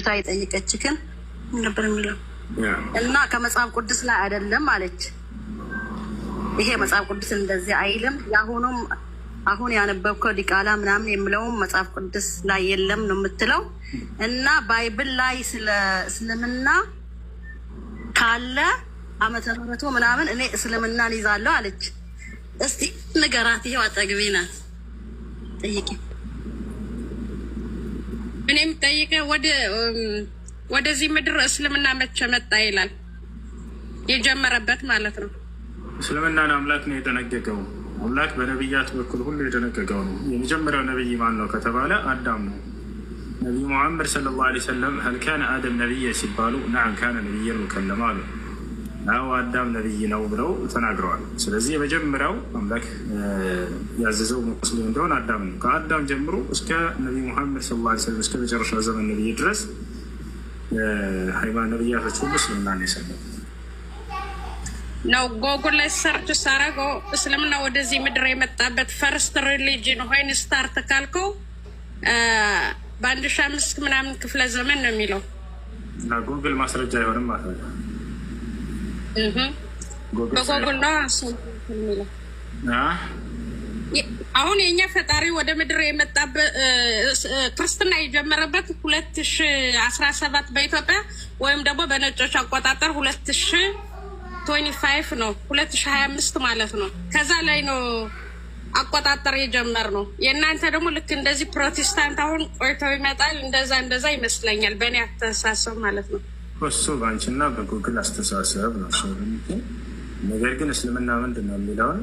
ልጅቷ የጠየቀችክን ነበር የሚለው እና ከመጽሐፍ ቅዱስ ላይ አይደለም አለች። ይሄ መጽሐፍ ቅዱስ እንደዚህ አይልም። ያሁኑም አሁን ያነበብከው ዲቃላ ምናምን የሚለውም መጽሐፍ ቅዱስ ላይ የለም ነው የምትለው። እና ባይብል ላይ ስለ እስልምና ካለ ዓመተ ምሕረቱ ምናምን እኔ እስልምናን ይዛለሁ አለች። እስቲ ንገራት። ይሄው አጠገቤ ናት። ጠይቂ። እኔም ጠይቀ ወደዚህ ምድር እስልምና መቼ መጣ ይላል። የጀመረበት ማለት ነው። እስልምናን አምላክ ነው የደነገገው። አምላክ በነቢያት በኩል ሁሉ የደነገገው ነው። የመጀመሪያው ነብይ ማን ነው ከተባለ አዳም ነው። ነቢዩ ሙሐመድ ሰለላሁ ዐለይሂ ወሰለም ሀል ካነ አደም ነቢይ ሲባሉ ነዓም ካነ ነቢየን ሙከለማ አሉ። አዎ አዳም ነቢይ ነው ብለው ተናግረዋል። ስለዚህ የመጀመሪያው አምላክ ያዘዘው ሙስሊም እንደሆነ አዳም ነው። ከአዳም ጀምሮ እስከ ነቢዩ ሙሐመድ ሰለላሁ ዐለይሂ ወሰለም እስከ መጨረሻው ዘመን ነቢይ ድረስ ሃይማኖት ነቢያቶች ሁሉ እስልምናን የሰለሙ ነው። ጎጉል ላይ ሰርች ሳረገው እስልምና ወደዚህ ምድር የመጣበት ፈርስት ሪሊጅን ሆይን ስታርት ካልከው በ1500 ምናምን ክፍለ ዘመን ነው የሚለው። እና ጎግል ማስረጃ አይሆንም ማለት ነው። በጎግል ነው የሚለው። አሁን የኛ ፈጣሪ ወደ ምድር የመጣበት ክርስትና የጀመረበት 2017 በኢትዮጵያ ወይም ደግሞ በነጮች አቆጣጠር 2025 ነው 2025 ማለት ነው። ከዛ ላይ ነው አቆጣጠር የጀመር ነው። የእናንተ ደግሞ ልክ እንደዚህ ፕሮቴስታንት አሁን ቆይተው ይመጣል። እንደዛ ይመስለኛል በእኔ አስተሳሰብ ማለት ነው። እሱ በአንቺና በጉግል አስተሳሰብ ነው። ነገር ግን እስልምና ምንድን ነው የሚለውን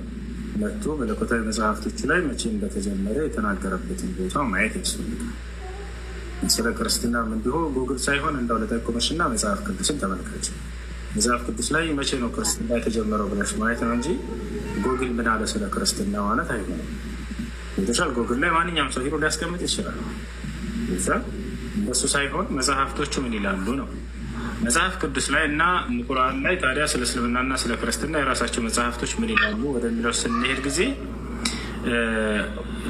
መጥቶ መለኮታዊ መጽሐፍቶች ላይ መቼ እንደተጀመረ የተናገረበትን ቦታ ማየት ያስፈልጋል። ስለ ክርስትናም እንዲሁ ጉግል ሳይሆን እንዳው ለጠቆመሽና መጽሐፍ ቅዱስን ተመልከች። መጽሐፍ ቅዱስ ላይ መቼ ነው ክርስትና የተጀመረው ብለሽ ማየት ነው እንጂ ጉግል ምን አለ ስለ ክርስትና ማለት አይሆንም። የተሻል ጉግል ላይ ማንኛውም ሰው ሄዶ ሊያስቀምጥ ይችላል። እሱ ሳይሆን መጽሐፍቶቹ ምን ይላሉ ነው። መጽሐፍ ቅዱስ ላይ እና ቁርአን ላይ ታዲያ ስለ እስልምናና ስለ ክርስትና የራሳቸው መጽሐፍቶች ምን ይላሉ ወደሚለው ስንሄድ ጊዜ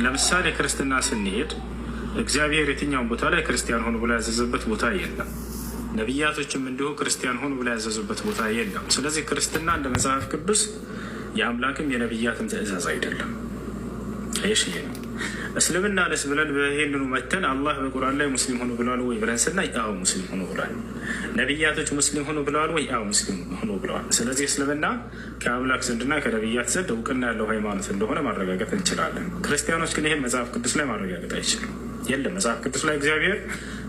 ለምሳሌ ክርስትና ስንሄድ እግዚአብሔር የትኛውን ቦታ ላይ ክርስቲያን ሆኑ ብሎ ያዘዘበት ቦታ የለም። ነቢያቶችም እንዲሁ ክርስቲያን ሆኑ ብሎ ያዘዙበት ቦታ የለም። ስለዚህ ክርስትና እንደ መጽሐፍ ቅዱስ የአምላክም የነቢያትም ትእዛዝ አይደለም። ይሽ ነው። እስልምና ለስ ብለን በይሄንኑ መተን አላህ በቁርአን ላይ ሙስሊም ሆኑ ብለዋል ወይ ብለን ስናይ አዎ ሙስሊም ሆኑ ብለዋል። ነቢያቶች ሙስሊም ሆኑ ብለዋል ወይ? አዎ ሙስሊም ሆኑ ብለዋል። ስለዚህ እስልምና ከአምላክ ዘንድና ከነቢያት ዘንድ እውቅና ያለው ሃይማኖት እንደሆነ ማረጋገጥ እንችላለን። ክርስቲያኖች ግን ይህን መጽሐፍ ቅዱስ ላይ ማረጋገጥ አይችሉም። የለም መጽሐፍ ቅዱስ ላይ እግዚአብሔር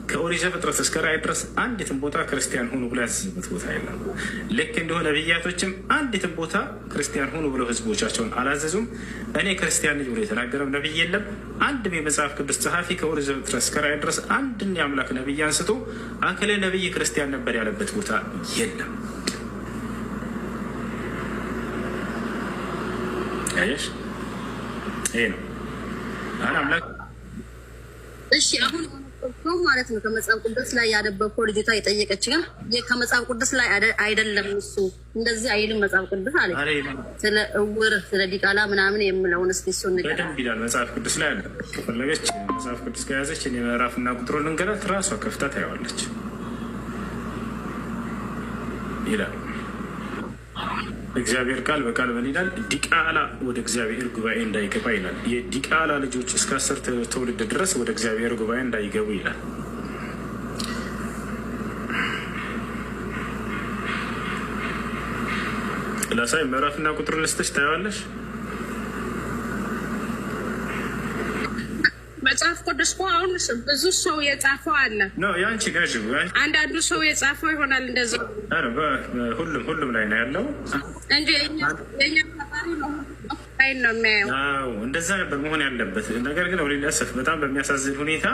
ከኦሪት ዘፍጥረት እስከ ራዕይ ድረስ አንዲትም ቦታ ክርስቲያን ሆኑ ብሎ ያዘዘበት ቦታ የለም። ልክ እንደሆነ ነቢያቶችም አንዲትም ቦታ ክርስቲያን ሆኑ ብለው ህዝቦቻቸውን አላዘዙም። እኔ ክርስቲያን ልጅ ብሎ የተናገረም ነቢይ የለም። አንድም የመጽሐፍ ቅዱስ ጸሐፊ ከኦሪት ዘፍጥረት እስከ ራዕይ ድረስ አንድን የአምላክ ነቢይ አንስቶ አክለ ነቢይ ክርስቲያን ነበር ያለበት ቦታ የለም። ያየሽ ይሄ ነው አምላክ። እሺ አሁን ማለት ነው ከመጽሐፍ ቅዱስ ላይ ያነበብከው ልጅቷ የጠየቀች ግን ከመጽሐፍ ቅዱስ ላይ አይደለም። እሱ እንደዚህ አይልም መጽሐፍ ቅዱስ አለ። ስለ እውር ስለ ዲቃላ ምናምን የምለውን እስኪ እሱ ነገር በደንብ ይላል መጽሐፍ ቅዱስ ላይ አለ። ከፈለገች መጽሐፍ ቅዱስ ከያዘች እኔ ምዕራፍና ቁጥሩን ልንገራት፣ ራሷ ከፍታ ታየዋለች ይላል እግዚአብሔር ቃል በቃል ምን ይላል? ዲቃላ ወደ እግዚአብሔር ጉባኤ እንዳይገባ ይላል። የዲቃላ ልጆች እስከ 10 ትውልድ ድረስ ወደ እግዚአብሔር ጉባኤ እንዳይገቡ ይላል። ላሳይ ምዕራፍና ቁጥር ልስጥሽ ታየዋለሽ። መጽሐፍ ቅዱስ እኮ አሁን ብዙ ሰው የጻፈው አለ ነው። ያንቺ ጋዥ አንዳንዱ ሰው የጻፈው ይሆናል እንደዛ። ሁሉም ላይ ነው ያለው እንጂ የኛ ፈጣሪ ነው የሚያየው። እንደዛ ነበር መሆን ያለበት። ነገር ግን ወሊላሰፍ በጣም በሚያሳዝን ሁኔታ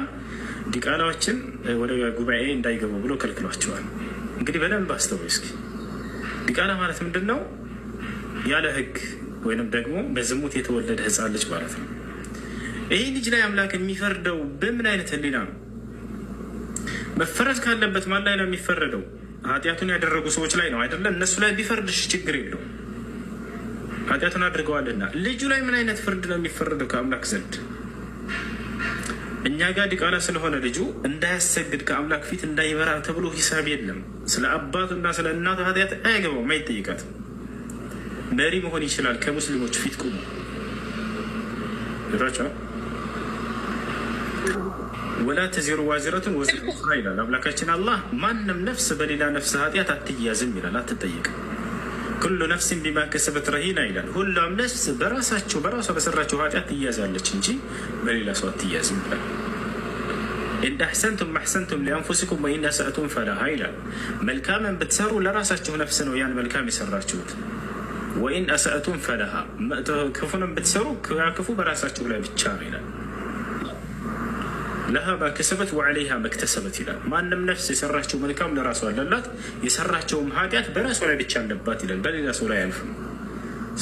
ዲቃላዎችን ወደ ጉባኤ እንዳይገቡ ብሎ ከልክሏቸዋል። እንግዲህ በደንብ አስተውሉ እስኪ። ዲቃላ ማለት ምንድን ነው? ያለ ሕግ ወይንም ደግሞ በዝሙት የተወለደ ሕፃን ልጅ ማለት ነው። ይህ ልጅ ላይ አምላክ የሚፈርደው በምን አይነት ህሊና ነው? መፈረድ ካለበት ማን ላይ ነው የሚፈረደው? ኃጢአቱን ያደረጉ ሰዎች ላይ ነው አይደለም? እነሱ ላይ ቢፈርድሽ ችግር የለው፣ ኃጢአቱን አድርገዋልና። ልጁ ላይ ምን አይነት ፍርድ ነው የሚፈረደው ከአምላክ ዘንድ? እኛ ጋር ዲቃላ ስለሆነ ልጁ እንዳያሰግድ ከአምላክ ፊት እንዳይበራ ተብሎ ሂሳብ የለም። ስለ አባቱና ስለ እናቱ ኃጢአት አያገባውም፣ አይጠይቃትም። መሪ መሆን ይችላል። ከሙስሊሞች ፊት ቁሙ ይራቸዋል። ወላ ተዚሩ ዋዚረቱን ወዝራ ይላል አምላካችን አላህ። ማንም ነፍስ በሌላ ነፍስ ኃጢአት አትያዝም ይላል፣ አትጠይቅም። ኩሉ ነፍስን ቢማ ከሰበት ረሂና ይላል። ሁሉም ነፍስ በራሷ በሰራቸው ኃጢአት ትያዛለች እንጂ በሌላ ሰው አትያዝም ይላል። ኢን አሕሰንቱም አሕሰንቱም ሊአንፉሲኩም ወኢን አስአቱም ፈለሃ ይላል። መልካምን ብትሰሩ ለራሳችሁ ነፍስ ነው ያን መልካም የሰራችሁት። ወኢን አስአቱም ፈለሃ፣ ክፉንም ብትሰሩ ክፉ በራሳችሁ ላይ ብቻ ነው ይላል። ለሃ ማከሰበት ወዐለይሃ መክተሰበት ይላል። ማንም ነፍስ የሰራቸው መልካም ለራሷ አለላት፣ የሰራቸውም ኃጢአት በራሷ ላይ ብቻ አለባት ይላል። በሌላ ሰው ላይ አያልፍም።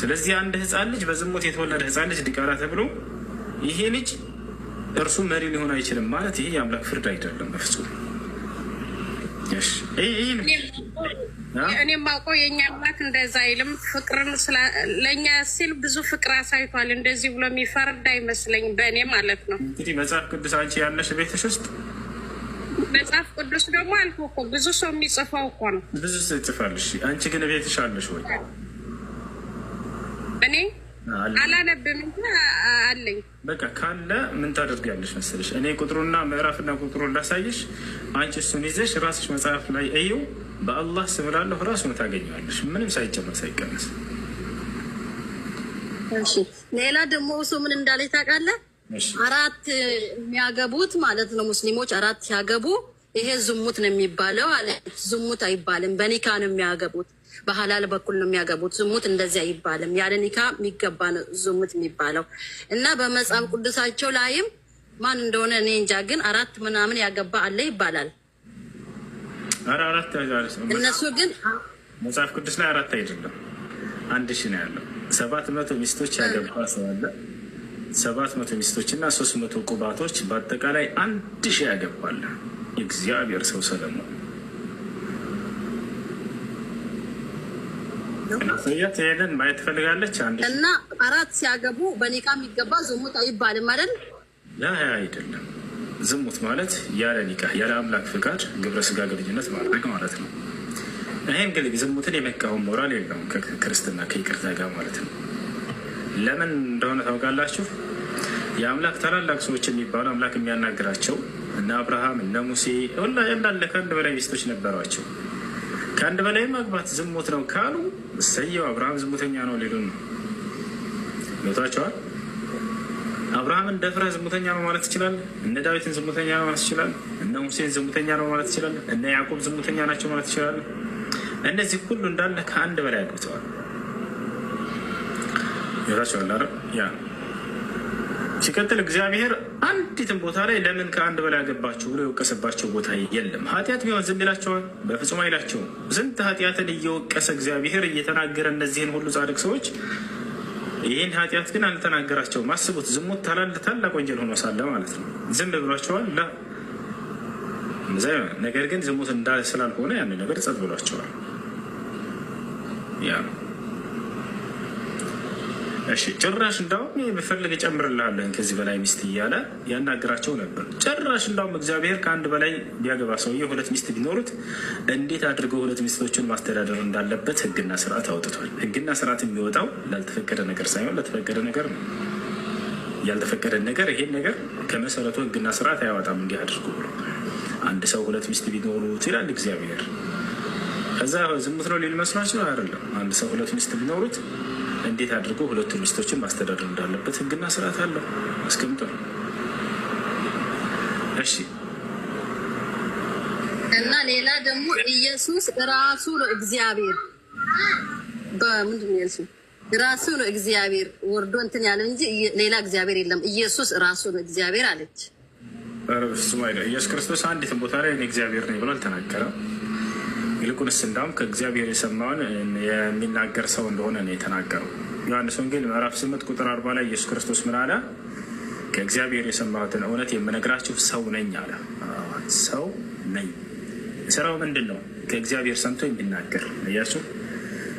ስለዚህ አንድ ህፃን ልጅ በዝሙት የተወለደ ህፃን ልጅ ዲቃላ ተብሎ ይሄ ልጅ እርሱ መሪ ሊሆን አይችልም ማለት ይሄ የአምላክ ፍርድ አይደለም በፍጹም። እኔ ማውቀው የእኛ አምላክ እንደዛ አይልም። ፍቅርን ለእኛ ሲል ብዙ ፍቅር አሳይቷል። እንደዚህ ብሎ የሚፈርድ አይመስለኝም በእኔ ማለት ነው። እንግዲህ መጽሐፍ ቅዱስ አንቺ ያለሽ ቤትሽ ውስጥ መጽሐፍ ቅዱስ ደግሞ አልኩ እኮ ብዙ ሰው የሚጽፈው እኮ ነው። ብዙ ሰው ይጽፋልሽ። አንቺ ግን ቤትሽ አለሽ ወይ? እኔ አላነብም እንጂ አለኝ። በቃ ካለ ምን ታደርጊያለሽ መሰለሽ? እኔ ቁጥሩና ምዕራፍና ቁጥሩን ላሳይሽ። አንቺ እሱን ይዘሽ ራስሽ መጽሐፍ ላይ እየው። በአላህ ስም እላለሁ ራሱን ታገኘዋለሽ፣ ምንም ሳይጨመር ሳይቀነስ። እሺ ሌላ ደግሞ እሱ ምን እንዳለ ታውቃለህ? አራት የሚያገቡት ማለት ነው ሙስሊሞች አራት ሲያገቡ ይሄ ዝሙት ነው የሚባለው አለ። ዝሙት አይባልም፣ በኒካ ነው የሚያገቡት። በሐላል በኩል ነው የሚያገቡት። ዝሙት እንደዚህ አይባልም፣ ያለ ኒካ የሚገባ ነው ዝሙት የሚባለው። እና በመጽሐፍ ቅዱሳቸው ላይም ማን እንደሆነ እኔ እንጃ፣ ግን አራት ምናምን ያገባ አለ ይባላል። አራት እነሱ ግን መጽሐፍ ቅዱስ ላይ አራት አይደለም 1000 ነው ያለው። 700 ሚስቶች ያገባ ሰው አለ። 700 ሚስቶች እና 300 ቁባቶች በአጠቃላይ 1000 ያገባል የእግዚአብሔር ሰው ሰለሞን። ሰያት ይሄንን ማየት ትፈልጋለች። እና አራት ሲያገቡ በኒካ የሚገባ ዝሙት አይባልም አይደል? ያ አይደለም። ዝሙት ማለት ያለ ኒካ ያለ አምላክ ፍቃድ ግብረ ስጋ ግንኙነት ማድረግ ማለት ነው። ይህን ግን ዝሙትን የመቃወም ሞራል የለውም ከክርስትና ከይቅርታ ጋር ማለት ነው። ለምን እንደሆነ ታውቃላችሁ? የአምላክ ታላላቅ ሰዎች የሚባሉ አምላክ የሚያናግራቸው እነ አብርሃም እነ ሙሴ ሁላ እንዳለ ከአንድ በላይ ሚስቶች ነበሯቸው። ከአንድ በላይ ማግባት ዝሙት ነው ካሉ እሰየው፣ አብርሃም ዝሙተኛ ነው ሊሉን ነው። ገብቷቸዋል። አብርሃምን ደፍረህ ዝሙተኛ ነው ማለት ይችላል። እነ ዳዊትን ዝሙተኛ ነው ማለት ይችላል። እነ ሙሴን ዝሙተኛ ነው ማለት ይችላል። እነ ያዕቆብ ዝሙተኛ ናቸው ማለት ይችላል። እነዚህ ሁሉ እንዳለ ከአንድ በላይ አግብተዋል። ገብቷቸዋል አይደል? ያ ሲቀጥል እግዚአብሔር አንዲትም ቦታ ላይ ለምን ከአንድ በላይ ያገባችሁ ብሎ የወቀሰባቸው ቦታ የለም። ኃጢአት ቢሆን ዝም ይላቸዋል? በፍጹም አይላቸውም። ስንት ኃጢአትን እየወቀሰ እግዚአብሔር እየተናገረ እነዚህን ሁሉ ጻድቅ ሰዎች ይህን ኃጢአት ግን አልተናገራቸውም። አስቡት፣ ዝሙት ታላቅ ወንጀል ሆኖ ሳለ ማለት ነው። ዝም ብሏቸዋል? ነገር ግን ዝሙት ስላልሆነ ያን ነገር ጸጥ ብሏቸዋል። ያ እሺ፣ ጭራሽ እንዳውም ብፈልግ እጨምርልሃለሁ ከዚህ በላይ ሚስት እያለ ያናግራቸው ነበር። ጭራሽ እንዳውም እግዚአብሔር ከአንድ በላይ ቢያገባ ሰውዬ 2 ሚስት ቢኖሩት እንዴት አድርገው 2 ሚስቶችን ማስተዳደር እንዳለበት ሕግና ስርዓት አውጥቷል። ሕግና ስርዓት የሚወጣው ላልተፈቀደ ነገር ሳይሆን ለተፈቀደ ነገር ነው። ያልተፈቀደ ነገር ይሄን ነገር ከመሰረቱ ሕግና ስርዓት አያወጣም። እንዲህ አድርጎ ብሎ አንድ ሰው 2 ሚስት ቢኖሩት ይላል እግዚአብሔር። ከዛ ዝሙት ነው ሊል መስሏቸው አይደለም። አንድ ሰው 2 ሚስት ቢኖሩት እንዴት አድርጎ 2 ሚስቶችን ማስተዳደር እንዳለበት ሕግና ስርዓት አለው አስቀምጦ። እሺ እና ሌላ ደግሞ ኢየሱስ ራሱ ነው እግዚአብሔር። በምንድን ነው ኢየሱስ ራሱ ነው እግዚአብሔር ወርዶ እንትን ያለ እንጂ ሌላ እግዚአብሔር የለም። ኢየሱስ ራሱ ነው እግዚአብሔር አለች። ኢየሱስ ክርስቶስ አንዲትም ቦታ ላይ እኔ እግዚአብሔር ነኝ ብሎ አልተናገረም። ይልቁንስ እንዳውም ከእግዚአብሔር የሰማውን የሚናገር ሰው እንደሆነ ነው የተናገረው። ዮሐንስ ወንጌል ምዕራፍ 8 ቁጥር 40 ላይ ኢየሱስ ክርስቶስ ምን አለ? ከእግዚአብሔር የሰማሁትን እውነት የምነግራችሁ ሰው ነኝ አለ። ሰው ነኝ። ስራው ምንድን ነው? ከእግዚአብሔር ሰምቶ የሚናገር እያችሁ።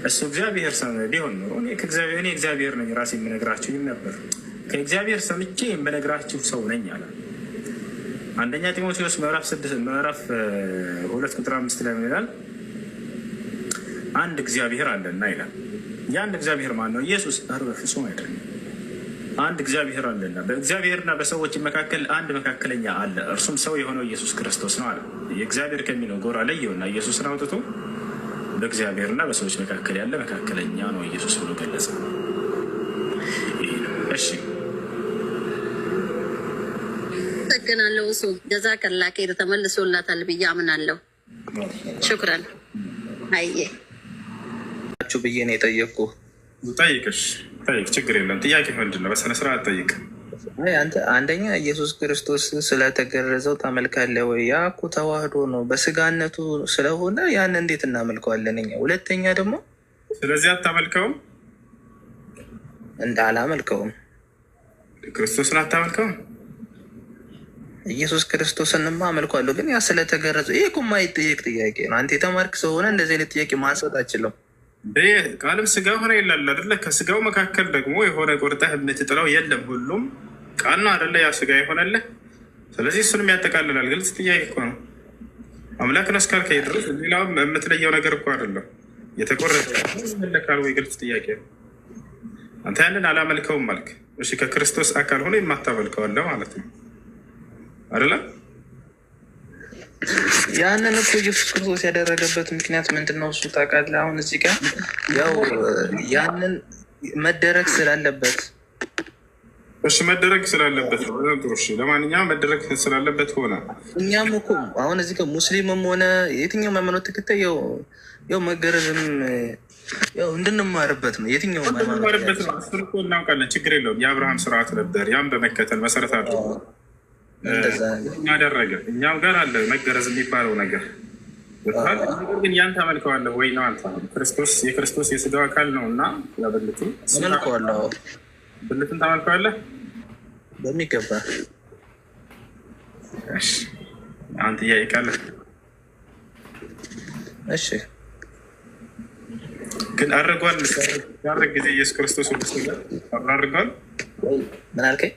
እሱ እግዚአብሔር ቢሆን ኖሮ እኔ እግዚአብሔር ነኝ ራሴ የምነግራችሁ ይል ነበር። ከእግዚአብሔር ሰምቼ የምነግራችሁ ሰው ነኝ አለ። አንደኛ ጢሞቴዎስ ምዕራፍ 2 ቁጥር 5 ላይ ምን ይላል? አንድ እግዚአብሔር አለና ይላል። የአንድ እግዚአብሔር ማን ነው? ኢየሱስ? ኧረ በፍጹም አይደለም። አንድ እግዚአብሔር አለና በእግዚአብሔርና በሰዎች መካከል አንድ መካከለኛ አለ፣ እርሱም ሰው የሆነው ኢየሱስ ክርስቶስ ነው አለ። የእግዚአብሔር ከሚለው ጎራ ለየውና ኢየሱስን አውጥቶ በእግዚአብሔርና በሰዎች መካከል ያለ መካከለኛ ነው ኢየሱስ ብሎ ገለጸ። እሺ አመሰግናለሁ። እሱ ጀዛከላ ኸይር ተመልሶላታል ብዬ አምናለሁ። ሽኩረን አየ ብዬ ነው የጠየቅኩ። ጠይቅሽ ጠይቅ፣ ችግር የለም። ጥያቄ ምንድን ነው? በስነ ስርዓት ጠይቅ። አንደኛ ኢየሱስ ክርስቶስ ስለተገረዘው ታመልካለህ ወይ? ያ እኮ ተዋህዶ ነው በስጋነቱ ስለሆነ ያን እንዴት እናመልከዋለን እኛ? ሁለተኛ ደግሞ ስለዚህ አታመልከውም? አላመልከውም። ክርስቶስን አታመልከውም? ኢየሱስ ክርስቶስንማ አመልከዋለሁ፣ ግን ያ ስለተገረዘው ይሄ እኮ የማይጠየቅ ጥያቄ ነው። አንተ የተማርክ ስለሆነ እንደዚህ አይነት ጥያቄ ማንሳት አችልም። ቃልም ስጋ ሆነ ይላል አይደለ? ከስጋው መካከል ደግሞ የሆነ ቆርጠህ የምትጥለው የለም፣ ሁሉም ቃል ነው አይደለ? ያ ስጋ የሆነልህ። ስለዚህ እሱንም ያጠቃልላል። ግልጽ ጥያቄ እኮ ነው። አምላክ ነው እስካልከኝ ድረስ ሌላውም የምትለየው ነገር እኮ አይደለም። የተቆረጠ መለካል ወይ? ግልጽ ጥያቄ ነው። አንተ ያንን አላመልከውም አልክ። እሺ ከክርስቶስ አካል ሆኖ የማታመልከዋለህ ማለት ነው አይደለ? ያንን እኮ ኢየሱስ ክርስቶስ ያደረገበት ምክንያት ምንድን ነው? እሱ ታውቃለህ። አሁን እዚህ ጋር ያው ያንን መደረግ ስላለበት፣ እሺ መደረግ ስላለበት ነው። እሺ ለማንኛውም መደረግ ስላለበት ሆነ። እኛም እኮ አሁን እዚህ ጋር ሙስሊምም ሆነ የትኛውም ሃይማኖት ተከታይ ያው መገረዝም ያው እንድንማርበት ነው። የትኛውም እንድንማርበት ነው። እሱን እኮ እናውቃለን። ችግር የለውም። የአብርሃም ስርዓት ነበር። ያም በመከተል መሰረት አድርጎ እናደረገ። እኛም ጋር አለ መገረዝ የሚባለው ነገር። ግን ያን ታመልከዋለህ ወይ ነው? አንተ ክርስቶስ የክርስቶስ የስጋው አካል ነው እና ያበልቱ አመልከዋለሁ። ብልትን ታመልከዋለህ በሚገባ። እሺ አንተ ያይቃለ። እሺ ግን አድርጓል። ያደረግ ጊዜ ኢየሱስ ክርስቶስ አድርጓል። ምን አልከኝ?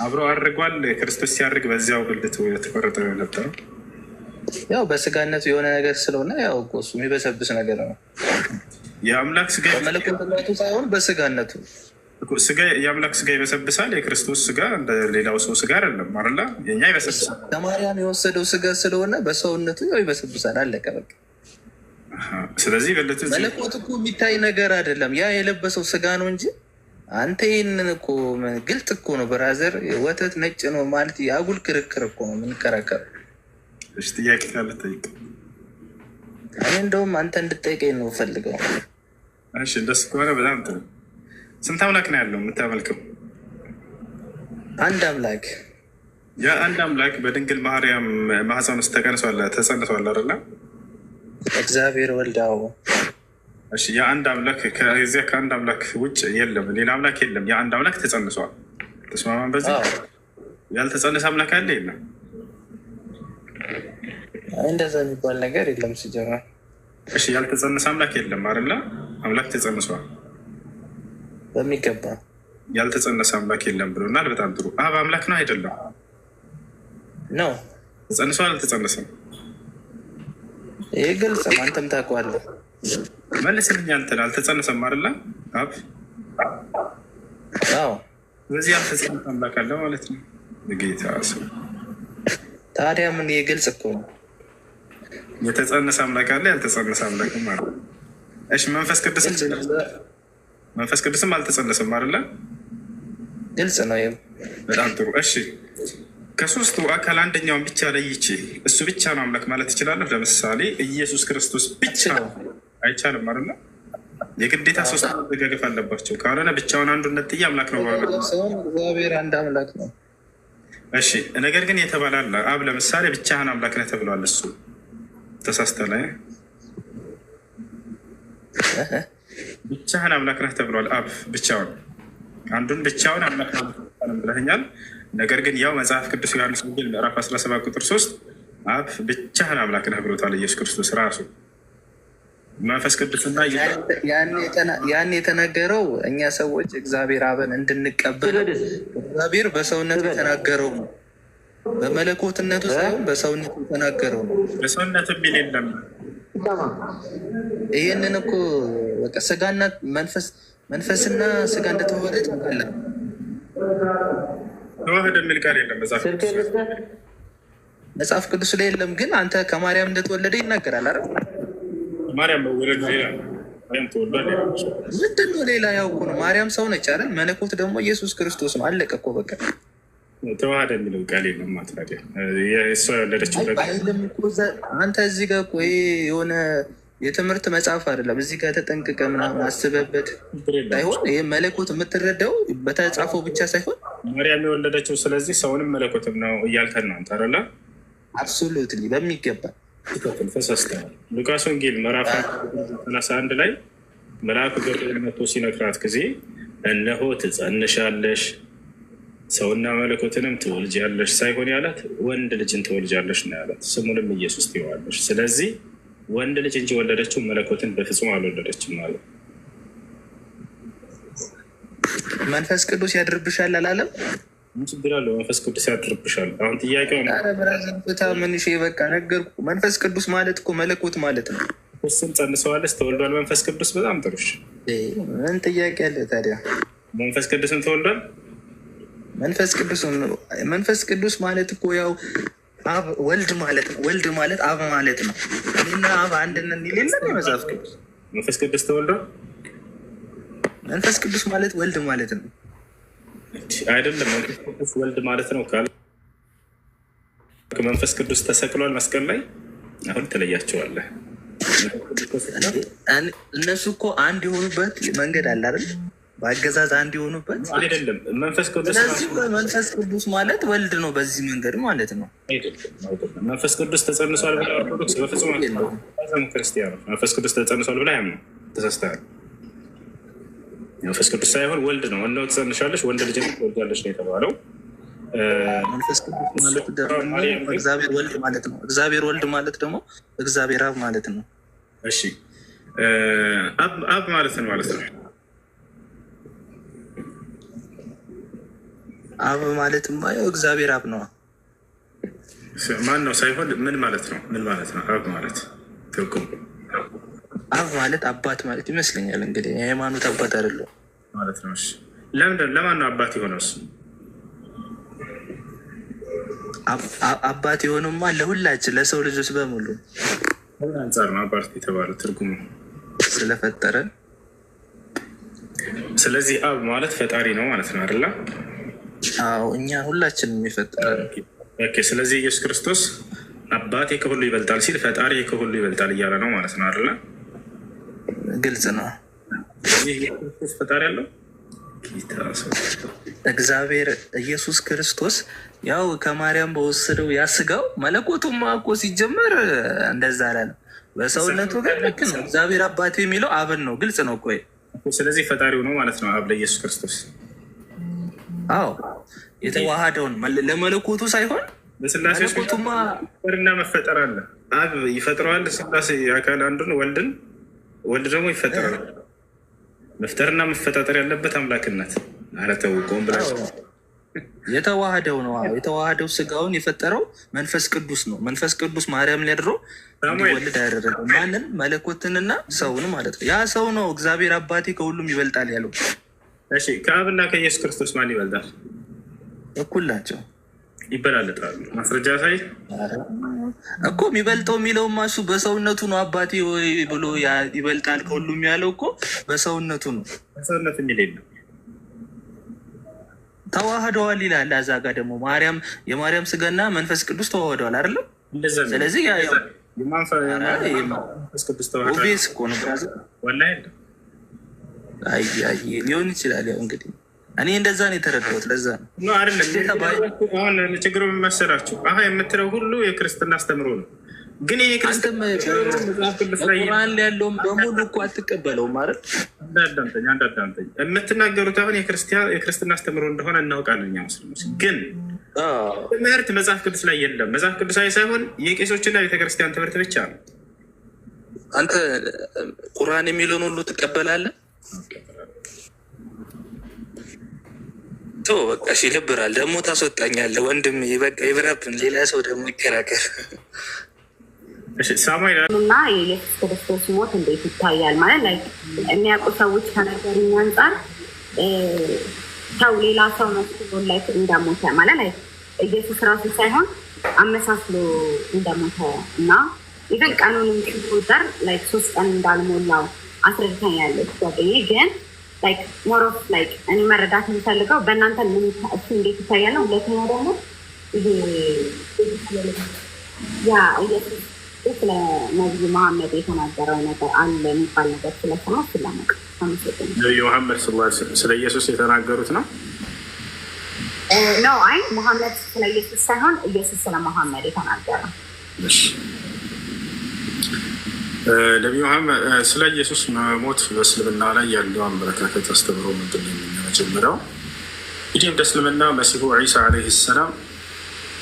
አብሮ አድርጓል። ክርስቶስ ሲያርግ በዚያው ብልቱ የተቆረጠ ነበረ። ያው በስጋነቱ የሆነ ነገር ስለሆነ ያው እሱ የሚበሰብስ ነገር ነው። የአምላክ ስጋ በመለኮትነቱ ሳይሆን በስጋነቱ ስጋ የአምላክ ስጋ ይበሰብሳል። የክርስቶስ ስጋ እንደ ሌላው ሰው ስጋ አይደለም አለ። የኛ ይበሰብሳል። ከማርያም የወሰደው ስጋ ስለሆነ በሰውነቱ ያው ይበሰብሳል። አለቀ በቃ። ስለዚህ በለቱ መለኮት እኮ የሚታይ ነገር አይደለም። ያ የለበሰው ስጋ ነው እንጂ አንተ ይህንን እኮ ግልጽ እኮ ነው ብራዘር። ወተት ነጭ ነው ማለት የአጉል ክርክር እኮ ነው የምንከራከረው። እሺ ጥያቄ ካለ ጠይቅ። እኔ እንደውም አንተ እንድጠይቀኝ ነው ፈልገው። እሺ እንደሱ ከሆነ በጣም ጥሩ። ስንት አምላክ ነው ያለው የምታመልከው? አንድ አምላክ። ያ አንድ አምላክ በድንግል ማርያም ማህፀን ውስጥ ተጸንሷል አይደለ? እግዚአብሔር ወልዳው። እሺ የአንድ አምላክ ከዚያ ከአንድ አምላክ ውጭ የለም፣ ሌላ አምላክ የለም። የአንድ አምላክ ተጸንሷል። ተስማማን በዚህ? ያልተጸነሰ አምላክ አለ የለም? እንደዛ የሚባል ነገር የለም ሲጀመር። እሺ ያልተጸነሰ አምላክ የለም አይደለ? አምላክ ተጸንሷል በሚገባ። ያልተጸነሰ አምላክ የለም ብሎናል። በጣም ጥሩ። አብ አምላክ ነው አይደለም? ነው። ተጸንሷል አልተጸነሰም? ይህ ግልጽ ነው። አንተም ታውቀዋለህ። መልስልኝ። አንተን አልተጸነሰም አይደለ? አብ ስለዚህ ያልተጸነሰ አምላክ አለ ማለት ነው። ጌታ ሰው ታዲያ ምን የግልጽ እኮ ነው። የተጸነሰ አምላክ አለ፣ ያልተጸነሰ አምላክ ማለት ነው። እሺ መንፈስ ቅዱስም አልተጸነሰም አይደለ? ግልጽ ነው። በጣም ጥሩ። እሺ ከሶስቱ አካል አንደኛውን ብቻ ለይቼ እሱ ብቻ ነው አምላክ ማለት ትችላለህ? ለምሳሌ ኢየሱስ ክርስቶስ ብቻ አይቻልም አይደለ? የግዴታ ሶስት መደጋገፍ አለባቸው። ካልሆነ ብቻውን አንዱን ነጥዬ አምላክ ነው ማለት ነው። እግዚአብሔር አንድ አምላክ ነው። እሺ ነገር ግን የተባለ አለ። አብ ለምሳሌ ብቻህን አምላክ ነህ ተብሏል። እሱ ተሳስተህ ብቻህን አምላክ ነህ ተብሏል። አብ ብቻውን አንዱን ብቻውን አምላክ ነው ብለኸኛል። ነገር ግን ያው መጽሐፍ ቅዱስ ዮሐንስ ወንጌል ምዕራፍ 17 ቁጥር 3 አብ ብቻህን አምላክ ነህ ብሎታል ኢየሱስ ክርስቶስ ራሱ። መንፈስ ቅዱስና ያን የተናገረው እኛ ሰዎች እግዚአብሔር አብን እንድንቀበል እግዚአብሔር በሰውነቱ የተናገረው ነው። በመለኮትነቱ ሳይሆን በሰውነቱ የተናገረው ነው። በሰውነት የሚል የለም። ይህንን እኮ በቃ ስጋና መንፈስና ስጋ እንደተዋሃደ ታውቃለህ። ተዋህደ የሚል ቃል የለም መጽሐፍ ቅዱስ ላይ የለም። ግን አንተ ከማርያም እንደተወለደ ይናገራል አይደል? ማርያም መወለድ ሌላ ማርያም ተወልዷል ሌላ ምንድን ነው? ሌላ ያው እኮ ነው። ማርያም ሰው ነች አይደል? መለኮት ደግሞ ኢየሱስ ክርስቶስ ነው። አለቀ እኮ በቃ። ተዋህደ የሚለው ቃል የለም። ማትራዲያ እሷ የወለደችበት አንተ እዚህ ጋር እኮ የሆነ የትምህርት መጽሐፍ አይደለም። እዚህ ጋር ተጠንቅቀ ምናምን አስበበት ሳይሆን ይህ መለኮት የምትረዳው በተጻፈው ብቻ ሳይሆን ማርያም የወለደችው ስለዚህ ሰውንም መለኮትም ነው እያልከን ነው አንተ አይደለ? አብሶሉትሊ በሚገባ ተሳስተሃል። ሉቃስ ወንጌል ምዕራፍ 31 ላይ መልአኩ ገብርኤል መጥቶ ሲነግራት ጊዜ እነሆ ትጸንሻለሽ ሰውና መለኮትንም ትወልጃለሽ ሳይሆን ያላት ወንድ ልጅን ትወልጃለሽ ነው ያላት። ስሙንም ኢየሱስ ትይዋለሽ። ስለዚህ ወንድ ልጅ እንጂ ወለደችው መለኮትን በፍጹም አልወለደችም ማለት። መንፈስ ቅዱስ ያድርብሻል አላለም? ምን ችግር አለው? መንፈስ ቅዱስ ያድርብሻል። አሁን ጥያቄው ምን በቃ ነገርኩ። መንፈስ ቅዱስ ማለት እኮ መለኮት ማለት ነው። እሱም ጸንሰዋለች ተወልዷል። መንፈስ ቅዱስ በጣም ጥሩሽ። ምን ጥያቄ አለ ታዲያ? መንፈስ ቅዱስም ተወልዷል። መንፈስ ቅዱስ ማለት እኮ ያው አብ ወልድ ማለት ነው። ወልድ ማለት አብ ማለት ነው። እኔና አብ አንድ ነን ይል የለም የመጽሐፍ ቅዱስ። መንፈስ ቅዱስ ተወልዷል። መንፈስ ቅዱስ ማለት ወልድ ማለት ነው አይደለም? መንፈስ ቅዱስ ወልድ ማለት ነው ካለ መንፈስ ቅዱስ ተሰቅሏል መስቀል ላይ። አሁን ትለያቸዋለህ። እነሱ እኮ አንድ የሆኑበት መንገድ አለ አይደል? በአገዛዝ አንድ የሆኑበት አይደለም። መንፈስ ቅዱስ መንፈስ ቅዱስ ማለት ወልድ ነው በዚህ መንገድ ማለት ነው። መንፈስ ቅዱስ ተጸንሷል ብላ ኦርቶዶክስ በፍጹም ክርስቲያኖች መንፈስ ቅዱስ ተጸንሷል ብላ ያምኑ። ተሳስተሃል። መንፈስ ቅዱስ ሳይሆን ወልድ ነው። ወንድ ትጸንሻለሽ ወንድ ልጅ ትወልጃለሽ ነው የተባለው። መንፈስ ቅዱስ ማለት ደግሞ እግዚአብሔር ወልድ ማለት ነው። እግዚአብሔር ወልድ ማለት ደግሞ እግዚአብሔር አብ ማለት ነው። እሺ አብ ማለት ነው ማለት ነው። አብ ማለትማ ያው እግዚአብሔር አብ ነው። ማን ነው ሳይሆን ምን ማለት ነው? ምን ማለት ነው አብ ማለት? ትርጉም አብ ማለት አባት ማለት ይመስለኛል። እንግዲህ የሃይማኖት አባት አይደለም ማለት ነው። እሺ ለማን ነው አባት የሆነው? አባት የሆነውማ ለሁላችን ለሰው ልጆች በሙሉ አንጻር ነው አባት የተባለው ትርጉሙ ስለፈጠረን። ስለዚህ አብ ማለት ፈጣሪ ነው ማለት ነው አይደለ? አዎ እኛ ሁላችንም የፈጠረን። ስለዚህ ኢየሱስ ክርስቶስ አባቴ ከሁሉ ይበልጣል ሲል ፈጣሪ ከሁሉ ይበልጣል እያለ ነው ማለት ነው አይደለ? ግልጽ ነው። ይህ ክርስቶስ ፈጣሪ ያለው እግዚአብሔር ኢየሱስ ክርስቶስ ያው ከማርያም በወሰደው ያስጋው መለኮቱማ እኮ ሲጀመር እንደዛ አላለም። በሰውነቱ ግን ልክ ነው። እግዚአብሔር አባቴ የሚለው አብን ነው። ግልጽ ነው እኮ። ስለዚህ ፈጣሪው ነው ማለት ነው አብ ለኢየሱስ ክርስቶስ። አዎ የተዋሃደውን ለመለኮቱ ሳይሆን በስላሴ መለኮቱና መፈጠር አለ። አብ ይፈጥረዋል ስላሴ አካል አንዱን ወልድን፣ ወልድ ደግሞ ይፈጠራል። መፍጠርና መፈጣጠር ያለበት አምላክነት አለተውቆም ብላ የተዋሃደው ነው። የተዋሃደው ስጋውን የፈጠረው መንፈስ ቅዱስ ነው። መንፈስ ቅዱስ ማርያም ላይ አድሮ እንዲወልድ ያደረገው ማንን? መለኮትንና ሰውን ማለት ነው። ያ ሰው ነው እግዚአብሔር አባቴ ከሁሉም ይበልጣል ያለው። እሺ ከአብና ከኢየሱስ ክርስቶስ ማን ይበልጣል? እኩል ናቸው። ይበላለጣሉ። ማስረጃ ሳይ እኮ የሚበልጠው የሚለውማ እሱ በሰውነቱ ነው። አባቴ ወይ ብሎ ይበልጣል ከሁሉም ያለው እኮ በሰውነቱ ነው። በሰውነት የሚል የለም። ተዋህደዋል ይላል። እዛ ጋ ደግሞ የማርያም ስጋና መንፈስ ቅዱስ ተዋህደዋል አይደለም? ስለዚህ መንፈስ ቅዱስ ተዋህደዋል እኮ ነው። ሊሆን ይችላል። ያው እንግዲህ እኔ እንደዛ ነው የተረዳሁት። ለዛ ነው አሁን ችግሩ መሰላችሁ። የምትለው ሁሉ የክርስትና አስተምሮ ነው። ግን ይሄ ቁርአን ላይ ያለውም በሙሉ እኮ አትቀበለውም ማለት እንዳዳምጠኝ የምትናገሩት አሁን የክርስትና አስተምሮ እንደሆነ እናውቃለን እኛ ሙስሊሞች። ግን ትምህርት መጽሐፍ ቅዱስ ላይ የለም። መጽሐፍ ቅዱሳዊ ሳይሆን የቄሶችና ቤተክርስቲያን ትምህርት ብቻ ነው። አንተ ቁርአን የሚለውን ሁሉ ትቀበላለህ? ቶ በቃ ይደብራል። ደግሞ ታስወጣኛለህ ወንድም፣ በቃ ይብራብን። ሌላ ሰው ደግሞ ይከራከር። ሳሙኤል እና የኢየሱስ ክርስቶስ ሞት እንዴት ይታያል ማለት ላይ የሚያውቁ ሰዎች ከነገሩኝ አንጻር ሰው ሌላ ሰው መስሎ ላይ እንደሞተ ማለት ላይ ኢየሱስ ራሱ ሳይሆን አመሳስሎ እንደሞተ እና ኢቨን ቀኑንም ሲቆጠር ላይ 3 ቀን እንዳልሞላው አስረድታኛለች ጓደኛዬ። ግን ላይክ ሞር ኦፍ ላይክ እኔ መረዳት የሚፈልገው በእናንተ ምን እሱ እንዴት ይታያል። ሁለተኛ ደግሞ ያ ኢየሱስ ስለ ነቢዩ መሐመድ የተናገረው ነገር አለ የሚባል ነገር ስለሰማ ስለማቅ ነቢዩ መሐመድ ስለ ኢየሱስ የተናገሩት ነው ነው። አይ መሐመድ ስለ ኢየሱስ ሳይሆን ኢየሱስ ስለ መሐመድ የተናገረው። ነቢዩ መሐመድ ስለ ኢየሱስ መሞት በእስልምና ላይ ያለው አመለካከት አስተምሮ ምንድን ነው? የመጀመሪያው እንግዲህ እንደ እስልምና መሲሁ ዒሳ ዓለይሂ ሰላም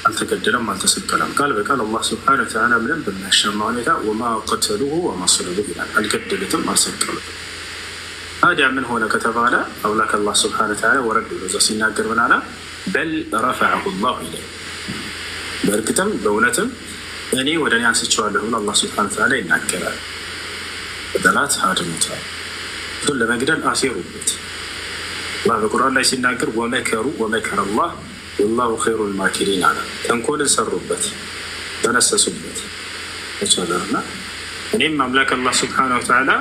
አልተገደለም፣ አልተሰቀለም። ቃል በቃል አላህ ስብሐነሁ ወተዓላ ምንም በሚያሻማ ሁኔታ ወማ ቀተሉሁ ወማ ሰለቡሁ ይላል። አልገደሉትም፣ አልሰቀሉትም። ታዲያ ምን ሆነ ከተባለ አምላክ አላህ ስብሐነሁ ወተዓላ ወረድ ብሎ እዛ ሲናገር ምን አለ? በል ረፈዐሁ ላሁ ኢለይህ፣ በእርግጥም በእውነትም እኔ ወደ እኔ አንስቼዋለሁ ብሎ አላህ ስብሐነሁ ወተዓላ ይናገራል። ጠላት አድኖታል፣ እሱን ለመግደል አሴሩበት። አላህ በቁርአን ላይ ሲናገር ወመከሩ ወመከረ አላህ ወላሁ ኸይሩል ማኪሪን አለ። ተንኮልን ሰሩበት፣ ተነሰሱበት ይቻላልና እኔም አምላክ አላህ ስብሐነሁ ወተዓላ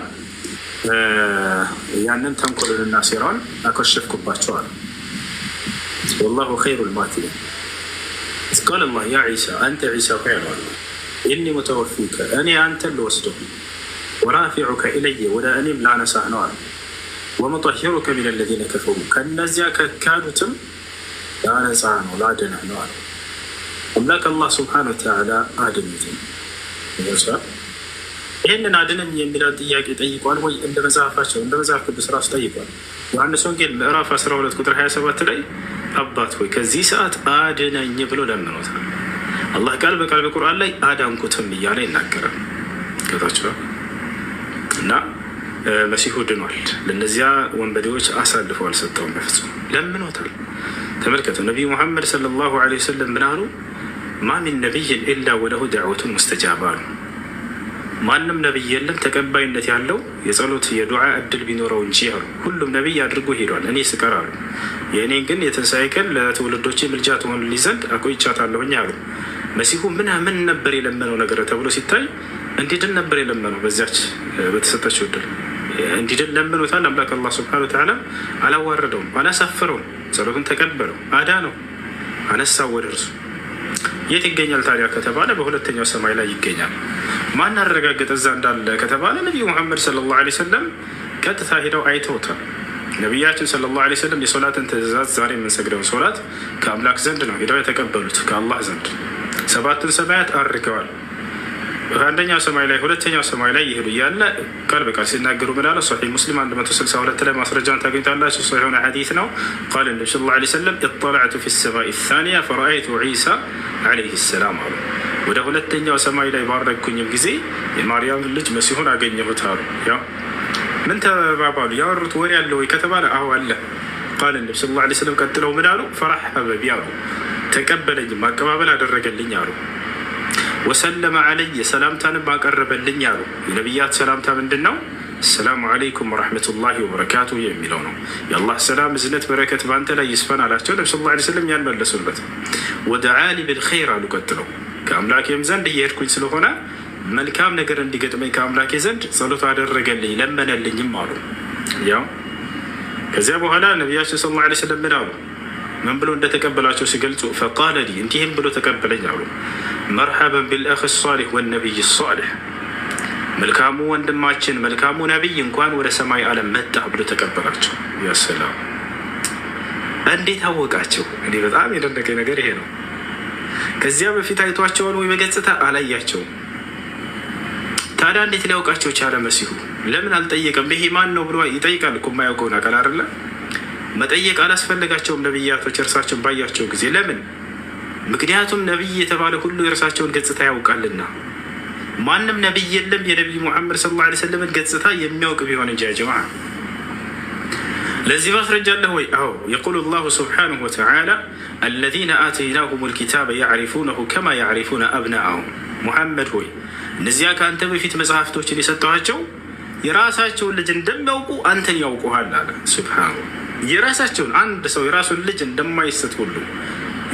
ያንን ተንኮልንና ሴራውን አከሸፍኩባቸዋል። ወላሁ ኸይሩል ማኪሪን ቃል አላህ ያ ዒሳ አንተ ዒሳ ሆይ አለ ኢኒ ሙተወፊከ እኔ አንተን ልወስደው ወራፊዑከ ኢለየ ወደ እኔም ላነሳህ ነው አለ ወሙጠሂሩከ ሚነ ለዚነ ከፈሩ ከእነዚያ ከካዱትም ላነጻ ነው ላድነህ ነው አለ። አምላክ አላህ ስብሐነሁ ወተዓላ አድነኝ ይወሳል። ይህንን አድነኝ የሚለውን ጥያቄ ጠይቋል ወይ? እንደ መጽሐፋቸው እንደ መጽሐፍ ቅዱስ ራሱ ጠይቋል። ዮሐንስ ወንጌል ምዕራፍ 12 ቁጥር 27 ላይ አባት ሆይ ከዚህ ሰዓት አድነኝ ብሎ ለምኖታል። አላህ ቃል በቃል በቁርአን ላይ አዳንኩትም እያለ ይናገራል። ከታቸው እና መሲሁ ድኗል። ለእነዚያ ወንበዴዎች አሳልፎ አልሰጠውም፣ በፍጹም ለምኖታል። ተመልከቱ፣ ነቢዩ ሙሐመድ ሰለላሁ ዐለይሂ ወሰለም ምን አሉ? ማ ሚን ነቢይን ኢላ ወለሁ ደዕወቱን ሙስተጃባ አሉ። ማንም ነቢይ የለም ተቀባይነት ያለው የጸሎት የዱዓ እድል ቢኖረው እንጂ አሉ። ሁሉም ነቢይ አድርጎ ሄዷል፣ እኔ ስቀር አሉ። የእኔን ግን የትንሣኤ ቀን ለትውልዶቼ ምልጃ ትሆንልኝ ዘንድ አቆይቻታለሁኝ አሉ። መሲሁ ምን ነበር የለመነው ነገር ተብሎ ሲታይ እንዲድን ነበር የለመነው። በዚያች በተሰጠችው እድል እንዲድን ለምኖታል። አምላክ አላህ ሱብሓነሁ ወተዓላ አላዋረደውም፣ አላሳፈረውም። ጸሎቱን ተቀበለው፣ አዳነው፣ አነሳው ወደ እርሱ። የት ይገኛል ታዲያ ከተባለ በሁለተኛው ሰማይ ላይ ይገኛል። ማን አረጋገጠ እዛ እንዳለ ከተባለ ነቢዩ ሙሐመድ ሰለላሁ ዐለይሂ ወሰለም ቀጥታ ሄደው አይተውታል። ነቢያችን ሰለላሁ ዐለይሂ ወሰለም የሶላትን ትእዛዝ ዛሬ የምንሰግደውን ሶላት ከአምላክ ዘንድ ነው ሄደው የተቀበሉት፣ ከአላህ ዘንድ 7 ሰማያት አድርገዋል። አንደኛው ሰማይ ላይ ሁለተኛው ሰማይ ላይ ይሄዱ እያለ ቃል በቃል ሲናገሩ ምን አለ? ሶሒህ ሙስሊም 162 ላይ ማስረጃን ታገኝታላችሁ። ሶሒህ የሆነ ሐዲስ ነው። ቃል ነቢ ሰለላሁ ዐለይሂ ወሰለም ኢጠለዕቱ ፊ ሰማኢ ሳኒያ ፈረአይቱ ዒሳ ዐለይሂ ሰላም አሉ። ወደ ሁለተኛው ሰማይ ላይ ባረግኩኝም ጊዜ የማርያም ልጅ መሲሁን አገኘሁት አሉ። ያው ምን ተባባሉ? ያወሩት ወሬ አለ ወይ ከተባለ አዎ አለ። ቃል ነቢ ሰለላሁ ዐለይሂ ወሰለም ቀጥለው ምን አሉ? ፈረሐበ ቢ አሉ፣ ተቀበለኝም አቀባበል አደረገልኝ አሉ። ወሰለመ ዐለይ ሰላምታንም አቀረበልኝ አሉ። የነቢያት ሰላምታ ምንድን ነው? አሰላሙ ዐለይኩም ወረሕመቱላሂ ወበረካቱ የሚለው ነው። የአላህ ሰላም እዝነት በረከት በአንተ ላይ ይስፈን አላቸው። ነቢ ሰለላሁ ዐለይሂ ወሰለም ያን መለሱለት። ወደዓሊ ብልኸይር አሉ። ቀጥለው ከአምላኬም ዘንድ እየሄድኩኝ ስለሆነ መልካም ነገር እንዲገጥመኝ ከአምላኬ ዘንድ ጸሎት አደረገልኝ ለመነልኝም አሉ። ያው ከዚያ በኋላ ነቢያችን ሰለላሁ ዐለይሂ ወሰለም ምን አሉ? ምን ብሎ እንደተቀበላቸው ሲገልጹ ፈቃለ ሊ እንዲህም ብሎ ተቀበለኝ አሉ። መርሐበን ቢልአኽ ሳሊሕ ወነቢይ ሳሊሕ፣ መልካሙ ወንድማችን መልካሙ ነቢይ እንኳን ወደ ሰማይ ዓለም መጣ ብሎ ተቀበላቸው። ያሰላም እንዴት አወቃቸው? እኔ በጣም የደነቀኝ ነገር ይሄ ነው። ከዚያ በፊት አይቷቸውን ወይ በገጽታ አላያቸውም። ታዲያ እንዴት ሊያውቃቸው ቻለ? መሲሁ ለምን አልጠየቀም? ይሄ ማን ነው ብሎ ይጠይቃል እኮ የማያውቀውን አካል አይደለ? መጠየቅ አላስፈለጋቸውም ነቢያቶች እርሳቸውን ባያቸው ጊዜ። ለምን? ምክንያቱም ነቢይ የተባለ ሁሉ የእርሳቸውን ገጽታ ያውቃልና። ማንም ነቢይ የለም የነቢይ ሙሐመድ ሰለላሁ ዐለይሂ ወሰለምን ገጽታ የሚያውቅ ቢሆን እንጂ። ያ ጀማዓ ለዚህ ማስረጃ አለህ ወይ? አዎ። የቁሉ ላሁ ስብሓነሁ ወተዓላ አለዚነ አተይናሁም ልኪታበ ያዕሪፉነሁ ከማ ያዕሪፉነ አብናአሁም። ሙሐመድ ሆይ እነዚያ ከአንተ በፊት መጽሐፍቶችን የሰጠኋቸው የራሳቸውን ልጅ እንደሚያውቁ አንተን ያውቁሃል አለ። ሱብሓነሁ። የራሳቸውን አንድ ሰው የራሱን ልጅ እንደማይሰጥ ሁሉ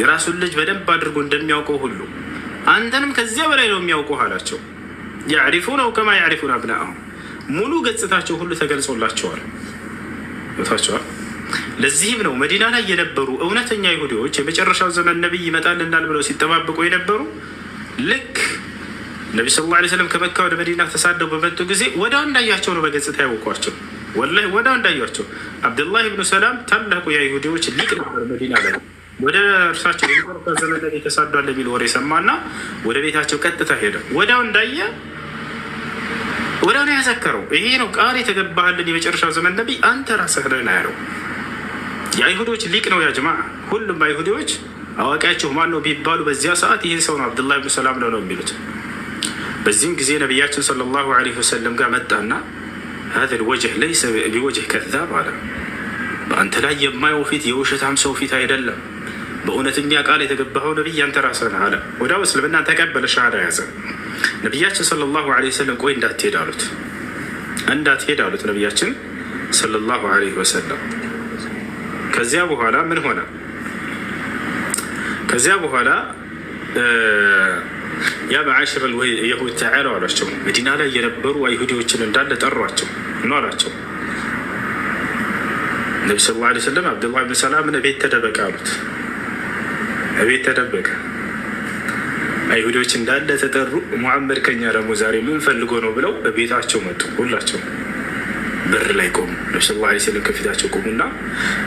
የራሱን ልጅ በደንብ አድርጎ እንደሚያውቀው ሁሉ አንተንም ከዚያ በላይ ነው የሚያውቁህ አላቸው። ያዕሪፉነሁ ከማ ያዕሪፉነ አብናአሁም። ሙሉ ገጽታቸው ሁሉ ተገልጾላቸዋል። ታቸዋል። ለዚህም ነው መዲና ላይ የነበሩ እውነተኛ ይሁዲዎች የመጨረሻው ዘመን ነቢይ ይመጣልናል ብለው ሲጠባበቁ የነበሩ ልክ ነቢ ሰለላሁ ዐለይሂ ወሰለም ከመካ ወደ መዲና ተሳደው በመጡ ጊዜ ወዲያው እንዳያቸው ነው በገጽታ ያወቋቸው። ወላሂ ወዲያው እንዳያቸው። አብዱላህ ብኑ ሰላም ታላቁ የይሁዲዎች ሊቅ ነበር። መዲና ላይ ወደ እርሳቸው የመጨረሻ ዘመን ነቢይ ተሳዷል የሚል ወሬ ሰማና ወደ ቤታቸው ቀጥታ ሄደ። ወዲያው እንዳየ ወዲያው ነው ያዘከረው። ይሄ ነው ቃል የተገባህልን የመጨረሻው ዘመን ነቢይ አንተ ራስህ ነህ ያለው። የአይሁዶች ሊቅ ነው ያ ጀማዓ። ሁሉም አይሁዶች አዋቂያቸው ማን ነው ቢባሉ በዚያ ሰዓት ይህን ሰው ነው አብዱላህ ብኑ ሰላም ነው የሚሉት። በዚህም ጊዜ ነቢያችን ሰለላሁ ዐለይሂ ወሰለም ጋር መጣና ሀዘል ወጅህ ለይሰ ቢወጅህ ከዛብ አለ። በአንተ ላይ የማየው ፊት የውሸታም ሰው ፊት አይደለም፣ በእውነተኛ ቃል የተገባኸው ነቢይ አንተ ራስህ ነህ አለ። ወዲያው እስልምና ተቀበለ፣ ሻሃዳ ያዘ። ነቢያችን ሰለላሁ ዐለይሂ ወሰለም ቆይ እንዳትሄድ አሉት። እንዳትሄድ አሉት ነቢያችን ሰለላሁ ዐለይሂ ወሰለም። ከዚያ በኋላ ምን ሆነ? ከዚያ በኋላ ያ መዓሽረ የሁድ ተዓሉ አሏቸው። መዲና ላይ የነበሩ አይሁዲዎችን እንዳለ ጠሯቸው። ምን አሏቸው? ነቢ ሰለላሁ ዐለይሂ ወሰለም አብዱላህ ብን ሰላምን ቤት ተደበቀ አሉት። ቤት ተደበቀ። አይሁዶች እንዳለ ተጠሩ። ሙሐመድ ከኛ ደግሞ ዛሬ ምን ፈልጎ ነው ብለው በቤታቸው መጡ። ሁላቸው በር ላይ ቆሙ። ነቢ ሰለላሁ ዐለይሂ ወሰለም ከፊታቸው ቆሙና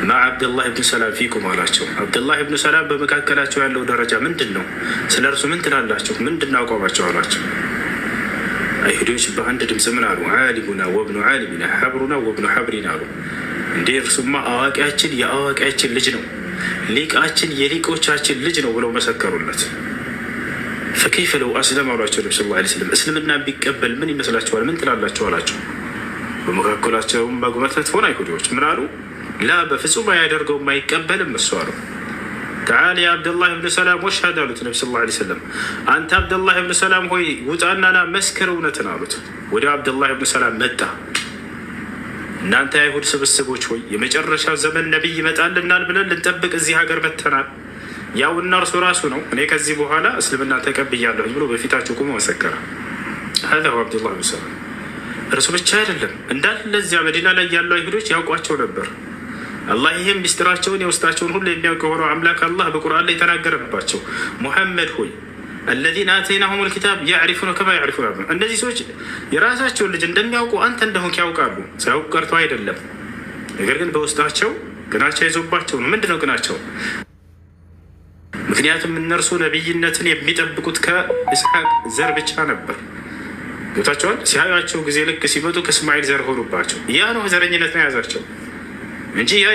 ማ አብዱላህ ብን ሰላም ፊኩም አላቸው። አብዱላህ ብን ሰላም በመካከላቸው ያለው ደረጃ ምንድን ነው? ስለ እርሱ ምን ትላላቸው? ምንድን ነው አቋማቸው አሏቸው። አይሁዶች በአንድ ድምፅ ምን አሉ? ዓሊሙና ወብኑ ዓሊሚና ሐብሩና ወብኑ ሐብሪና አሉ። እንዴ እርሱማ አዋቂያችን የአዋቂያችን ልጅ ነው፣ ሊቃችን የሊቆቻችን ልጅ ነው ብለው መሰከሩለት። ፈከይፈ ለው አስለም አሏቸው ነቢ ሰለላሁ ዐለይሂ ወሰለም። እስልምና ቢቀበል ምን ይመስላችኋል? ምን ትላላችሁ አላቸው። በመካከላቸውም መጉመተት ሆነ። አይሁዶች ምን አሉ? ላ በፍጹም አያደርገውም አይቀበልም እሱ አሉ። ተዓላ ያ አብደላህ ብን ሰላም ወሽሀድ አሉት ነቢ ሰለላሁ ዐለይሂ ወሰለም። አንተ አብደላህ ብን ሰላም ሆይ ውጣናና መስክር እውነትን አሉት። ወዲያው አብደላህ ብን ሰላም መጣ። እናንተ የአይሁድ ስብስቦች ሆይ የመጨረሻው ዘመን ነቢይ ይመጣልናል ብለን ልንጠብቅ እዚህ ሀገር መጥተናል። ያው እና እርሱ ራሱ ነው። እኔ ከዚህ በኋላ እስልምና ተቀብያለሁ ብሎ በፊታቸው ቁሞ መሰከረ። ሀዛ አብዱላህ ብን ሰላም። እርሱ ብቻ አይደለም እንዳለ እዚያ መዲና ላይ ያሉ አይሁዶች ያውቋቸው ነበር። አላህ ይህም ሚስጥራቸውን የውስጣቸውን ሁሉ የሚያውቅ የሆነው አምላክ አላህ በቁርአን ላይ የተናገረባቸው ሙሐመድ ሆይ አለዚነ አተይናሁም ልኪታብ ያዕሪፉነ ከማ ያዕሪፉነ አብናአሁም። እነዚህ ሰዎች የራሳቸውን ልጅ እንደሚያውቁ አንተ እንደሆንክ ያውቃሉ። ሳያውቁ ቀርቶ አይደለም፣ ነገር ግን በውስጣቸው ቅናቻ ይዞባቸው ነው። ምንድን ነው ቅናቸው? ምክንያቱም እነርሱ ነቢይነትን የሚጠብቁት ከኢስሐቅ ዘር ብቻ ነበር። ቦታቸዋል ሲያዩቸው ጊዜ ልክ ሲመጡ ከእስማኤል ዘር ሆኑባቸው። ያ ነው ዘረኝነት ነው የያዛቸው እንጂ ያ